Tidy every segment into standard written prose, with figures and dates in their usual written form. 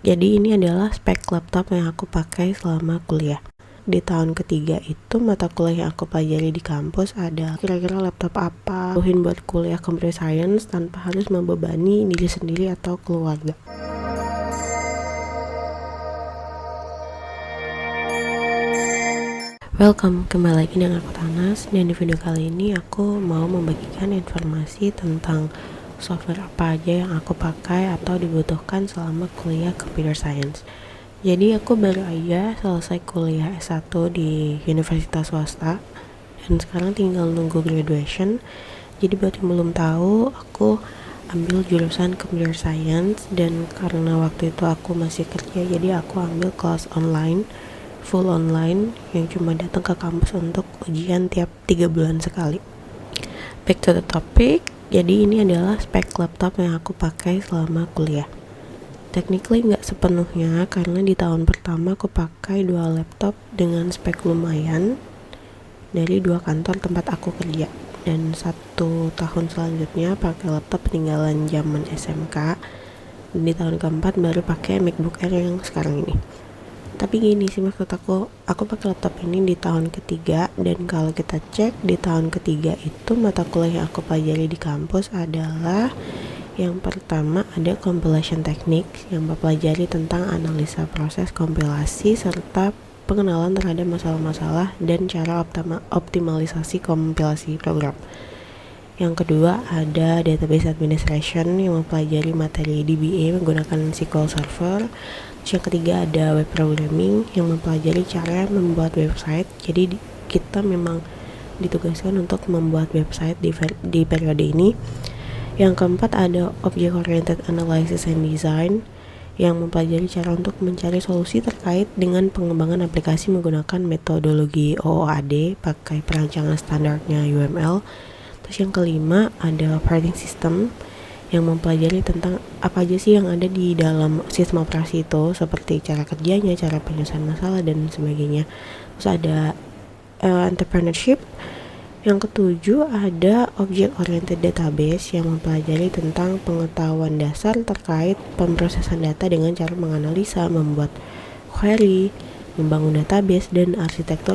Jadi ini adalah spek laptop yang aku pakai selama kuliah. Di tahun ketiga itu mata kuliah yang aku pelajari di kampus ada kira-kira laptop apa buat kuliah computer science tanpa harus membebani diri sendiri atau keluarga. Welcome, kembali lagi dengan aku Tanas, dan di video kali ini aku mau membagikan informasi tentang software apa aja yang aku pakai atau dibutuhkan selama kuliah computer science. Jadi aku baru aja selesai kuliah S1 di universitas swasta dan sekarang tinggal nunggu graduation. Jadi buat yang belum tahu, aku ambil jurusan computer science, dan karena waktu itu aku masih kerja, jadi aku ambil kelas online, full online, yang cuma datang ke kampus untuk ujian tiap 3 bulan sekali. Back to the topic. Jadi ini adalah spek laptop yang aku pakai selama kuliah. Technically nggak sepenuhnya, karena di tahun pertama aku pakai 2 laptop dengan spek lumayan dari 2 kantor tempat aku kerja, dan 1 tahun selanjutnya pakai laptop peninggalan zaman SMK, dan di tahun keempat baru pakai MacBook Air yang sekarang ini. Tapi gini sih, maksud aku pakai laptop ini di tahun ketiga, dan kalau kita cek di tahun ketiga itu mata kuliah yang aku pelajari di kampus adalah yang pertama ada compilation techniques, yang mempelajari tentang analisa proses kompilasi serta pengenalan terhadap masalah-masalah dan cara optimalisasi kompilasi program. Yang kedua ada database administration, yang mempelajari materi DBA menggunakan SQL Server. Yang ketiga ada web programming, yang mempelajari cara membuat website. Jadi kita memang ditugaskan untuk membuat website di periode ini. Yang keempat ada object oriented analysis and design, yang mempelajari cara untuk mencari solusi terkait dengan pengembangan aplikasi menggunakan metodologi OOAD pakai perancangan standarnya UML. Terus yang kelima ada operating system, yang mempelajari tentang apa aja sih yang ada di dalam sistem operasi itu, seperti cara kerjanya, cara penyelesaian masalah, dan sebagainya. Terus ada entrepreneurship. Yang ketujuh ada object oriented database, yang mempelajari tentang pengetahuan dasar terkait pemrosesan data dengan cara menganalisa, membuat query, membangun database, dan arsitektur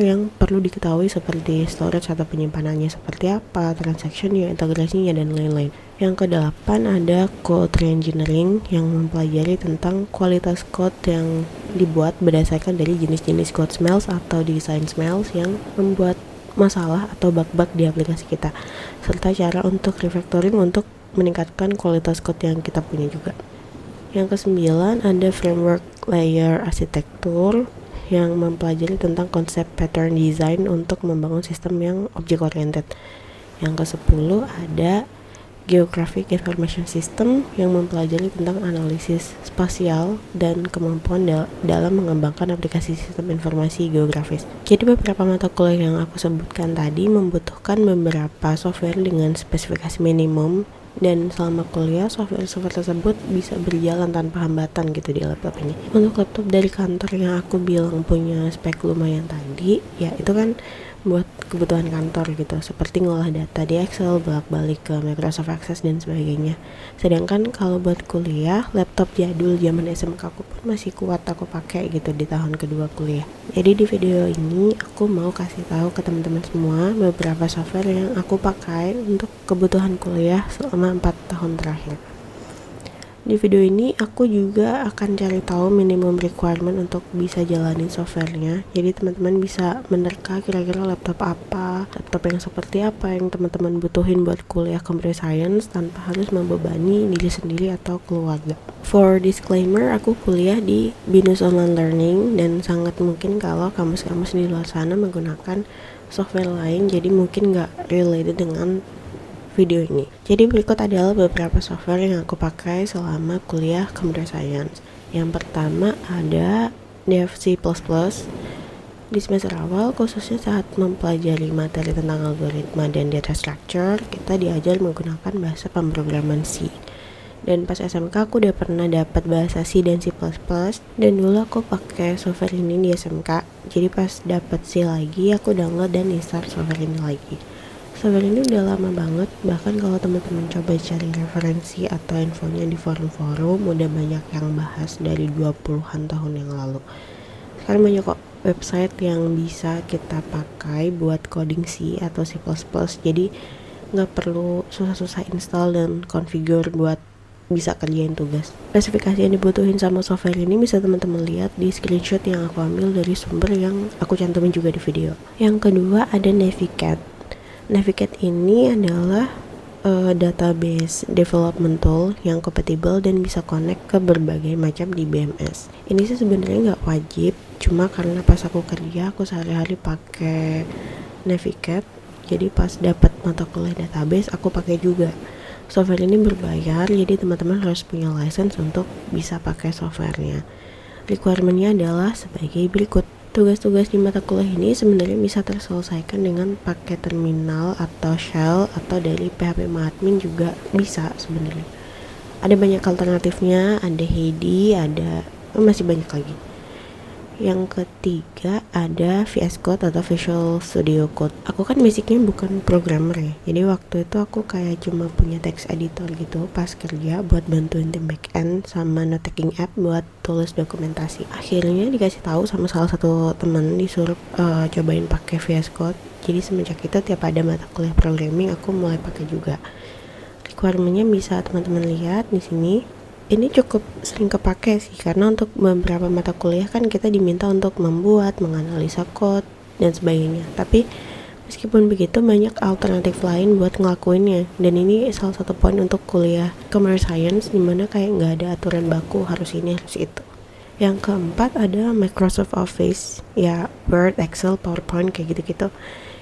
yang perlu diketahui seperti storage atau penyimpanannya seperti apa, transaction-nya, integrasinya, dan lain-lain. Yang kedelapan ada code reengineering, yang mempelajari tentang kualitas code yang dibuat berdasarkan dari jenis-jenis code smells atau design smells yang membuat masalah atau bug-bug di aplikasi kita, serta cara untuk refactoring untuk meningkatkan kualitas code yang kita punya juga. Yang kesembilan ada framework layer arsitektur, yang mempelajari tentang konsep pattern design untuk membangun sistem yang object oriented. Yang kesepuluh ada Geographic Information System, yang mempelajari tentang analisis spasial dan kemampuan dalam mengembangkan aplikasi sistem informasi geografis. Jadi beberapa mata kuliah yang aku sebutkan tadi membutuhkan beberapa software dengan spesifikasi minimum, dan selama kuliah software tersebut bisa berjalan tanpa hambatan gitu di laptop ini. Untuk laptop dari kantor yang aku bilang punya spek lumayan tadi, ya itu kan buat kebutuhan kantor gitu, seperti ngolah data di Excel, bolak-balik ke Microsoft Access dan sebagainya. Sedangkan kalau buat kuliah, laptop jadul zaman SMK aku pun masih kuat aku pakai gitu di tahun kedua kuliah. Jadi di video ini aku mau kasih tahu ke teman-teman semua beberapa software yang aku pakai untuk kebutuhan kuliah selama 4 tahun terakhir. Di video ini aku juga akan cari tahu minimum requirement untuk bisa jalanin softwarenya. Jadi teman-teman bisa menerka kira-kira laptop yang seperti apa yang teman-teman butuhin buat kuliah computer science tanpa harus membebani diri sendiri atau keluarga. For disclaimer, aku kuliah di BINUS Online Learning, dan sangat mungkin kalau kampus-kampus di luar sana menggunakan software lain, jadi mungkin nggak related dengan video ini. Jadi berikut adalah beberapa software yang aku pakai selama kuliah computer science. Yang pertama ada DevC++. Di semester awal, khususnya saat mempelajari materi tentang algoritma dan data structure, kita diajar menggunakan bahasa pemrograman C. Dan pas SMK aku udah pernah dapat bahasa C dan C++, dan dulu aku pakai software ini di SMK. Jadi pas dapat C lagi, aku download dan install software ini lagi. Software ini udah lama banget, bahkan kalau teman-teman coba cari referensi atau infonya di forum-forum udah banyak yang bahas dari 20-an tahun yang lalu. Sekarang banyak kok website yang bisa kita pakai buat coding C atau C++, jadi nggak perlu susah-susah install dan configure buat bisa kerjain tugas. Spesifikasi yang dibutuhin sama software ini bisa teman-teman lihat di screenshot yang aku ambil dari sumber yang aku cantumin juga di video. Yang kedua ada Navicat. Navicat ini adalah database development tool yang compatible dan bisa connect ke berbagai macam DBMS. Ini sih sebenarnya nggak wajib, cuma karena pas aku kerja aku sehari-hari pakai Navicat, jadi pas dapat mata kuliah database aku pakai juga. Software ini berbayar, jadi teman-teman harus punya license untuk bisa pakai softwarenya. Requirement-nya adalah sebagai berikut. Tugas-tugas di mata kuliah ini sebenarnya bisa terselesaikan dengan pakai terminal atau shell atau dari PHP admin juga bisa sebenarnya. Ada banyak alternatifnya, ada Heidi, ada masih banyak lagi. Yang ketiga ada VS Code atau Visual Studio Code. Aku kan basicnya bukan programmer ya, jadi waktu itu aku kayak cuma punya text editor gitu pas kerja buat bantuin tim backend sama note taking app buat tulis dokumentasi. Akhirnya dikasih tahu sama salah satu teman, disuruh cobain pakai VS Code. Jadi semenjak itu tiap ada mata kuliah programming aku mulai pakai juga. Requirement-nya bisa teman-teman lihat di sini. Ini cukup sering kepake sih, karena untuk beberapa mata kuliah kan kita diminta untuk membuat, menganalisa code, dan sebagainya. Tapi meskipun begitu banyak alternatif lain buat ngelakuinnya, dan ini salah satu poin untuk kuliah computer science dimana kayak nggak ada aturan baku harus ini harus itu. Yang keempat ada Microsoft Office, ya Word, Excel, PowerPoint kayak gitu-gitu.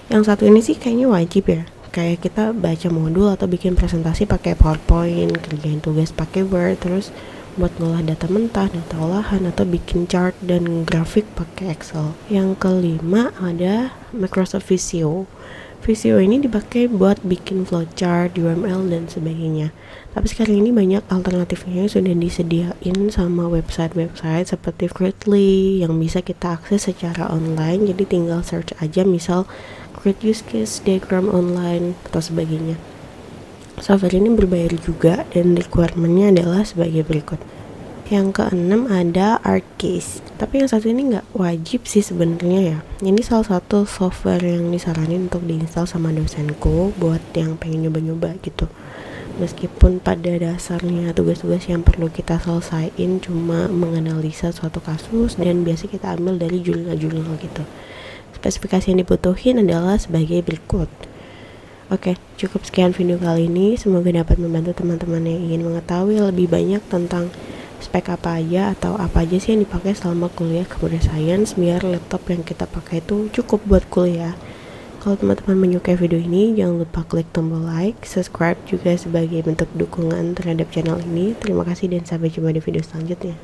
Yang satu ini sih kayaknya wajib ya, kayak kita baca modul atau bikin presentasi pakai PowerPoint, kerjain tugas pakai Word, terus buat ngolah data mentah, data olahan, atau bikin chart dan grafik pakai Excel. Yang kelima ada Microsoft Visio. Visio ini dipakai buat bikin flowchart, UML, dan sebagainya. Tapi sekarang ini banyak alternatifnya yang sudah disediain sama website-website seperti Creately yang bisa kita akses secara online. Jadi tinggal search aja misal create use case, diagram online, atau sebagainya. Software ini berbayar juga dan requirement-nya adalah sebagai berikut. Yang keenam ada ArcGIS. Tapi yang satu ini nggak wajib sih sebenarnya ya. Ini salah satu software yang disaranin untuk diinstal sama dosenku buat yang pengen nyoba-nyoba gitu. Meskipun pada dasarnya tugas-tugas yang perlu kita selesaiin cuma menganalisa suatu kasus dan biasa kita ambil dari jurnal-jurnal gitu. Spesifikasi yang dibutuhin adalah sebagai berikut. Oke, cukup sekian video kali ini. Semoga dapat membantu teman-teman yang ingin mengetahui lebih banyak tentang spek apa aja atau apa aja sih yang dipakai selama kuliah computer science biar laptop yang kita pakai itu cukup buat kuliah. Kalau teman-teman menyukai video ini, jangan lupa klik tombol like, subscribe juga sebagai bentuk dukungan terhadap channel ini. Terima kasih dan sampai jumpa di video selanjutnya.